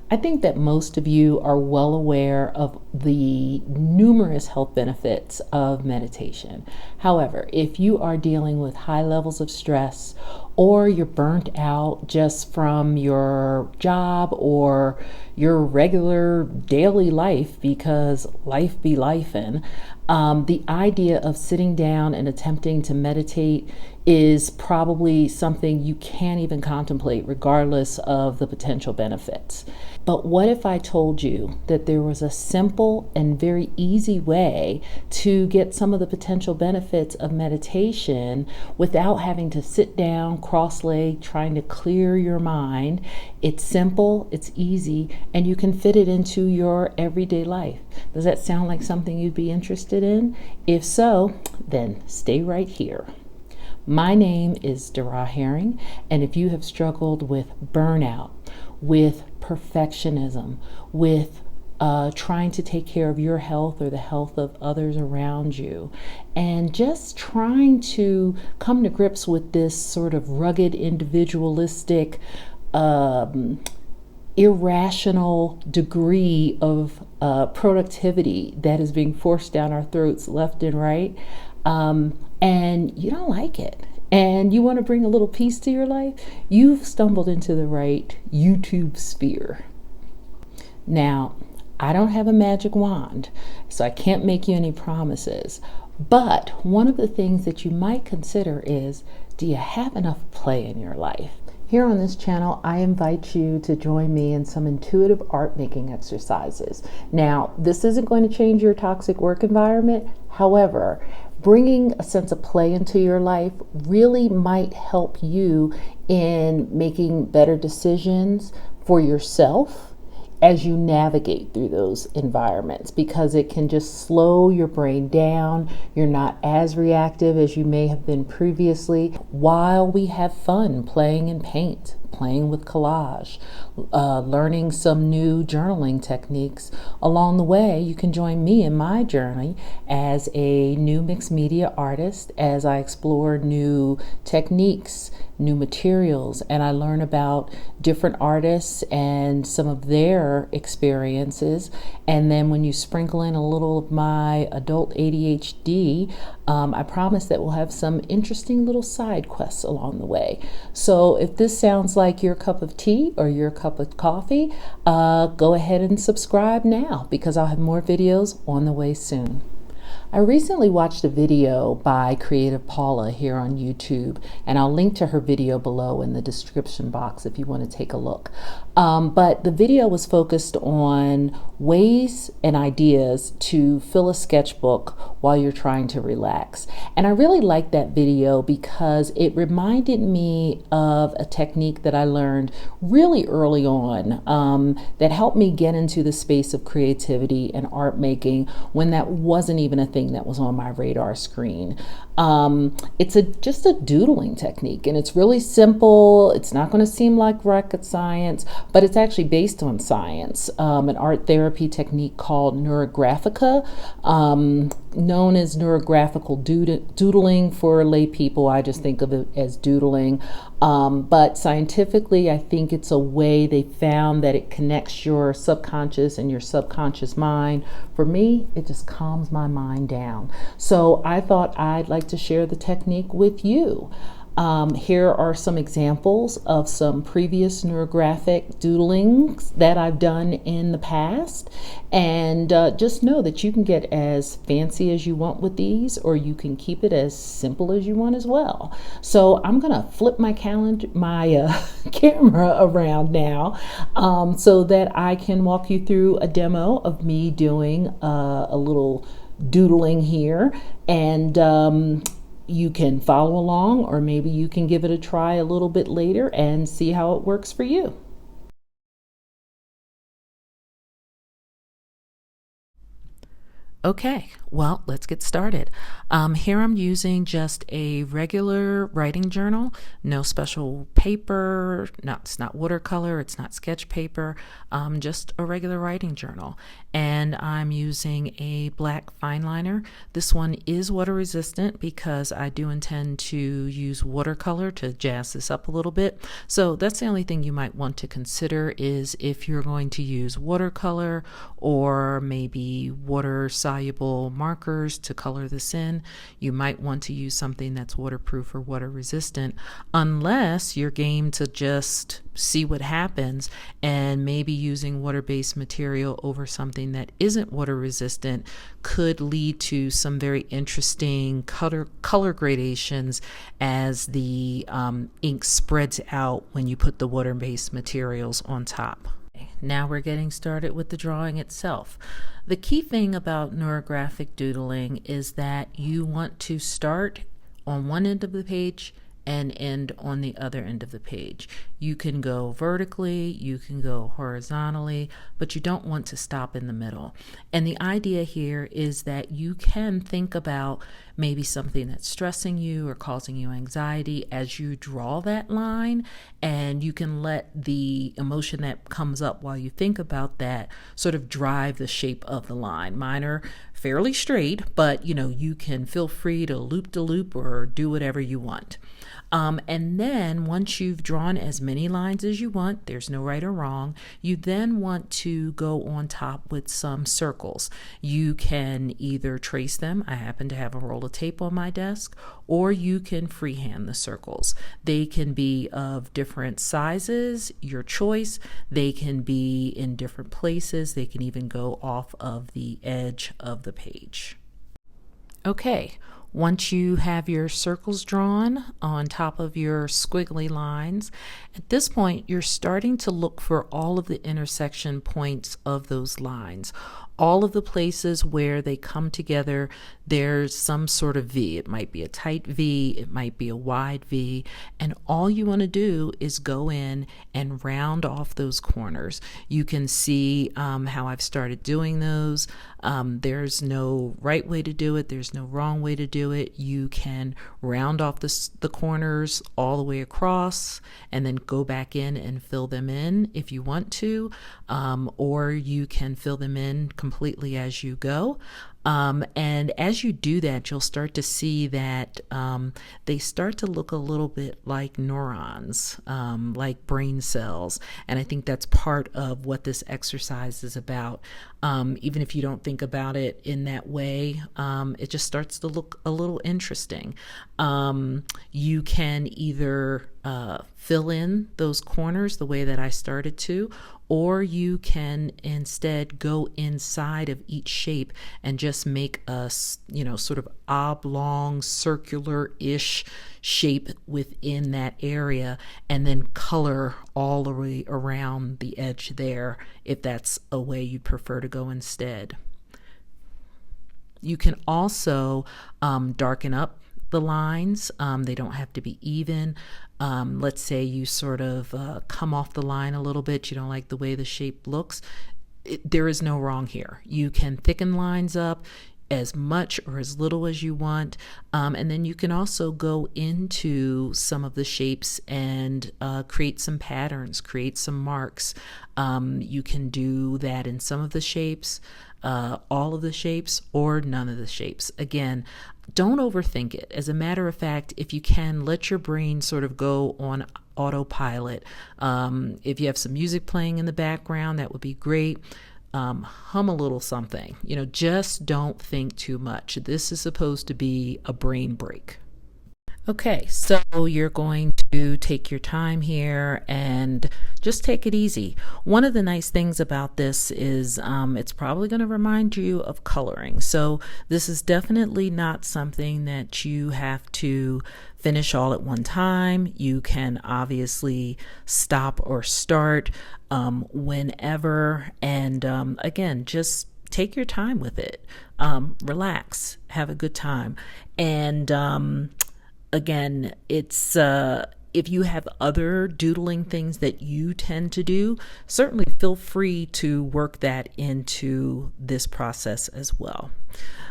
I think that most of you are well aware of the numerous health benefits of meditation. However, if you are dealing with high levels of stress or you're burnt out just from your job or your regular daily life, because life be lifin', the idea of sitting down and attempting to meditate is probably something you can't even contemplate, regardless of the potential benefits. But what if I told you that there was a simple and very easy way to get some of the potential benefits of meditation without having to sit down, cross-legged, trying to clear your mind? It's simple, it's easy, and you can fit it into your everyday life. Does that sound like something you'd be interested in? If so, then stay right here. My name is Dara Herring, and if you have struggled with burnout, with perfectionism, with trying to take care of your health or the health of others around you, and just trying to come to grips with this sort of rugged, individualistic, irrational degree of productivity that is being forced down our throats left and right, and you don't like it, and you want to bring a little peace to your life, you've stumbled into the right YouTube sphere. Now, I don't have a magic wand, so I can't make you any promises, but one of the things that you might consider is, do you have enough play in your life? Here on this channel, I invite you to join me in some intuitive art making exercises. Now, this isn't going to change your toxic work environment. However, bringing a sense of play into your life really might help you in making better decisions for yourself as you navigate through those environments, because it can just slow your brain down. You're not as reactive as you may have been previously, while we have fun playing in paint, playing with collage, learning some new journaling techniques. Along the way, you can join me in my journey as a new mixed media artist as I explore new techniques, new materials, and I learn about different artists and some of their experiences. And then when you sprinkle in a little of my adult ADHD, I promise that we'll have some interesting little side quests along the way. So if this sounds like your cup of tea or your cup of coffee, go ahead and subscribe now, because I'll have more videos on the way soon. I recently watched a video by Creative Paula here on YouTube, and I'll link to her video below in the description box if you want to take a look. But the video was focused on ways and ideas to fill a sketchbook while you're trying to relax. And I really liked that video because it reminded me of a technique that I learned really early on that helped me get into the space of creativity and art making when that wasn't even a thing that was on my radar screen. It's just a doodling technique, and it's really simple. It's not going to seem like rocket science, but it's actually based on science, an art therapy technique called Neurographica, known as neurographical doodling for lay people. I just think of it as doodling. But scientifically, I think it's a way they found that it connects your subconscious and your subconscious mind. For me, it just calms my mind down. So I thought I'd like to share the technique with you. Here are some examples of some previous neurographic doodlings that I've done in the past. And just know that you can get as fancy as you want with these, or you can keep it as simple as you want as well. So I'm going to flip my camera around now so that I can walk you through a demo of me doing a little doodling here. And you can follow along, or maybe you can give it a try a little bit later and see how it works for you. Okay, well, let's get started. Here I'm using just a regular writing journal, no special paper, it's not watercolor, it's not sketch paper, just a regular writing journal. And I'm using a black fine liner. This one is water resistant because I do intend to use watercolor to jazz this up a little bit. So that's the only thing you might want to consider is if you're going to use watercolor or maybe water soluble markers to color this in, you might want to use something that's waterproof or water resistant, unless you're game to just see what happens and maybe using water-based material over something that isn't water resistant could lead to some very interesting color gradations as the ink spreads out when you put the water-based materials on top. Now we're getting started with the drawing itself. The key thing about neurographic doodling is that you want to start on one end of the page and end on the other end of the page. You can go vertically, you can go horizontally, but you don't want to stop in the middle. And the idea here is that you can think about maybe something that's stressing you or causing you anxiety as you draw that line, and you can let the emotion that comes up while you think about that sort of drive the shape of the line. Mine are fairly straight, but you can feel free to loop or do whatever you want. And then once you've drawn as many lines as you want, there's no right or wrong, you then want to go on top with some circles. You can either trace them, I happen to have a roll of tape on my desk, or you can freehand the circles. They can be of different sizes, your choice. They can be in different places. They can even go off of the edge of the page. Okay. Once you have your circles drawn on top of your squiggly lines, at this point you're starting to look for all of the intersection points of those lines. All of the places where they come together, there's some sort of V. It might be a tight V, it might be a wide V, and all you want to do is go in and round off those corners. You can see how I've started doing those. There's no right way to do it, there's no wrong way to do it. You can round off the corners all the way across and then go back in and fill them in if you want to, or you can fill them in completely as you go. And as you do that, you'll start to see that they start to look a little bit like neurons, like brain cells. And I think that's part of what this exercise is about. Even if you don't think about it in that way, it just starts to look a little interesting. You can either fill in those corners the way that I started to, or you can instead go inside of each shape and just make a, sort of oblong, circular-ish shape within that area, and then color all the way around the edge there, if that's a way you'd prefer to go instead. You can also darken up the lines. They don't have to be even. Let's say you sort of come off the line a little bit. You don't like the way the shape looks. There is no wrong here. You can thicken lines up as much or as little as you want. And then you can also go into some of the shapes and create some patterns, create some marks. You can do that in some of the shapes, all of the shapes, or none of the shapes. Again, don't overthink it. As a matter of fact, if you can, let your brain sort of go on autopilot. If you have some music playing in the background, that would be great. Hum a little something. Just don't think too much. This is supposed to be a brain break. Okay, so you're going to take your time here and just take it easy. One of the nice things about this is it's probably going to remind you of coloring. So this is definitely not something that you have to finish all at one time. You can obviously stop or start whenever. And again, just take your time with it. Relax, have a good time. And again, it's if you have other doodling things that you tend to do, certainly feel free to work that into this process as well.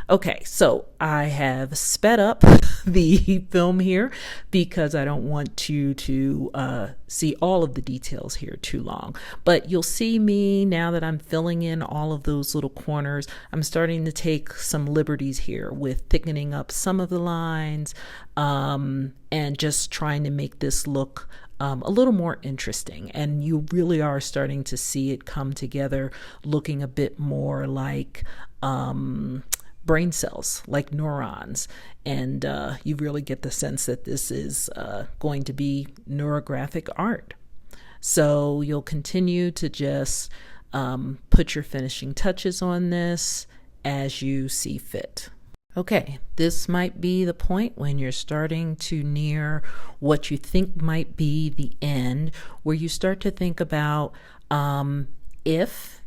Okay, so I have sped up the film here because I don't want you to see all of the details here too long. But you'll see me now that I'm filling in all of those little corners. I'm starting to take some liberties here with thickening up some of the lines and just trying to make this look a little more interesting. And you really are starting to see it come together, looking a bit more like brain cells, like neurons. And you really get the sense that this is going to be neurographic art. So you'll continue to just put your finishing touches on this as you see fit. Okay, this might be the point when you're starting to near what you think might be the end, where you start to think about if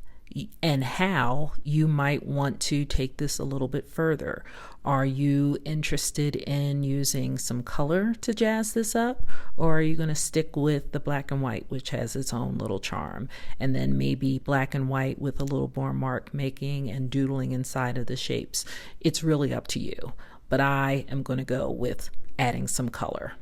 and how you might want to take this a little bit further. Are you interested in using some color to jazz this up, or are you going to stick with the black and white, which has its own little charm, and then maybe black and white with a little more mark making and doodling inside of the shapes? It's really up to you, but I am going to go with adding some color.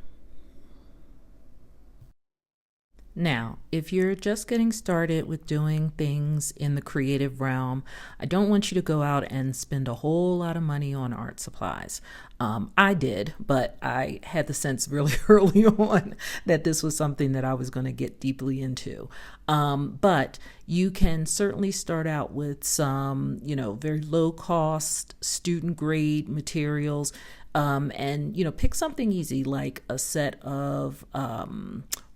Now, if you're just getting started with doing things in the creative realm, I don't want you to go out and spend a whole lot of money on art supplies. I did, but I had the sense really early on that this was something that I was going to get deeply into. But you can certainly start out with some, very low cost, student grade materials, and, pick something easy like a set of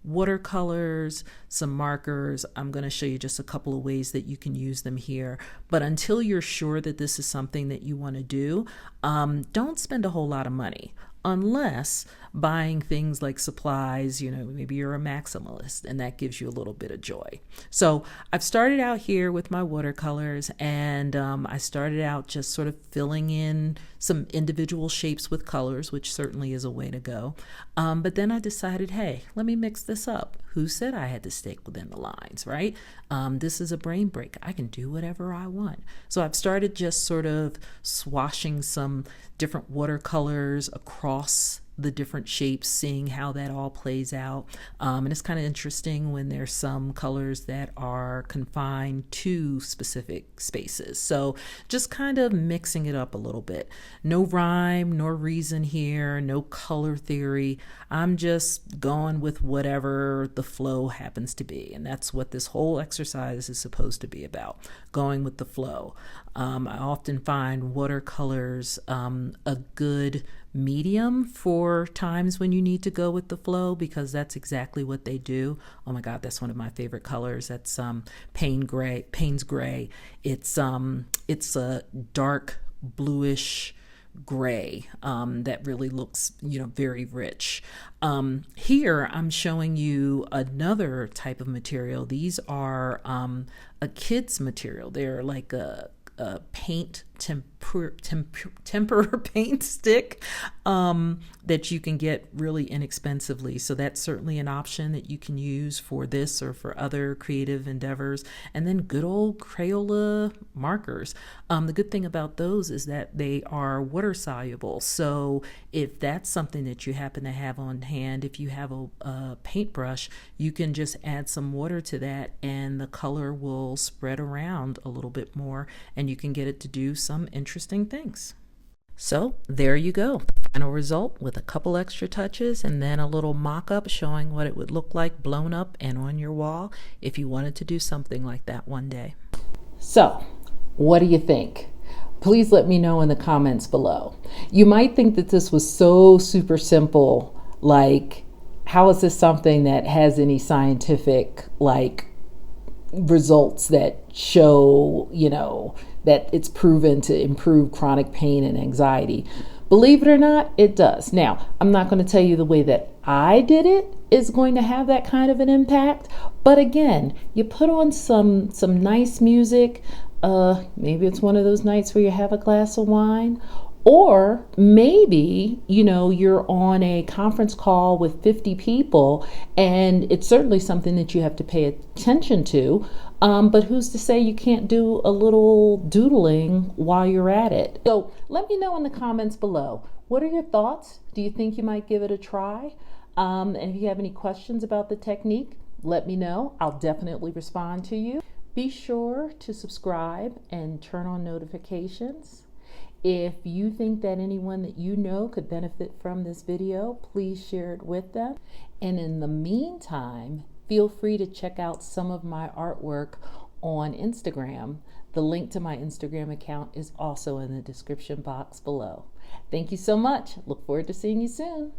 watercolors, some markers. I'm going to show you just a couple of ways that you can use them here. But until you're sure that this is something that you want to do, don't spend a whole lot of money. Unless buying things like supplies, maybe you're a maximalist and that gives you a little bit of joy. So I've started out here with my watercolors, and I started out just sort of filling in some individual shapes with colors, which certainly is a way to go. But then I decided, hey, let me mix this up. Who said I had to stick within the lines, right? This is a brain break. I can do whatever I want. So I've started just sort of swashing some different watercolors across the different shapes, seeing how that all plays out. And it's kind of interesting when there's some colors that are confined to specific spaces. So just kind of mixing it up a little bit. No rhyme, nor reason here, no color theory. I'm just going with whatever the flow happens to be. And that's what this whole exercise is supposed to be about, going with the flow. I often find watercolors a good medium for times when you need to go with the flow, because that's exactly what they do. Oh my God, that's one of my favorite colors. That's Payne's gray. It's a dark bluish gray that really looks very rich. Here I'm showing you another type of material. These are a kid's material. They're like a paint temper paint stick that you can get really inexpensively. So that's certainly an option that you can use for this or for other creative endeavors. And then good old Crayola markers. The good thing about those is that they are water soluble. So if that's something that you happen to have on hand, if you have a paintbrush, you can just add some water to that and the color will spread around a little bit more, and you can get it to do some interesting things. So there you go, final result with a couple extra touches and then a little mock-up showing what it would look like blown up and on your wall if you wanted to do something like that one day. So what do you think? Please let me know in the comments below. You might think that this was so super simple, like how is this something that has any scientific results that show, that it's proven to improve chronic pain and anxiety. Believe it or not, it does. Now, I'm not going to tell you the way that I did it is going to have that kind of an impact. But again, you put on some nice music. Maybe it's one of those nights where you have a glass of wine, Or maybe, you're on a conference call with 50 people, and it's certainly something that you have to pay attention to. But who's to say you can't do a little doodling while you're at it? So let me know in the comments below. What are your thoughts? Do you think you might give it a try? And if you have any questions about the technique, let me know. I'll definitely respond to you. Be sure to subscribe and turn on notifications. If you think that anyone that you know could benefit from this video, please share it with them. And in the meantime, feel free to check out some of my artwork on Instagram. The link to my Instagram account is also in the description box below. Thank you so much. Look forward to seeing you soon.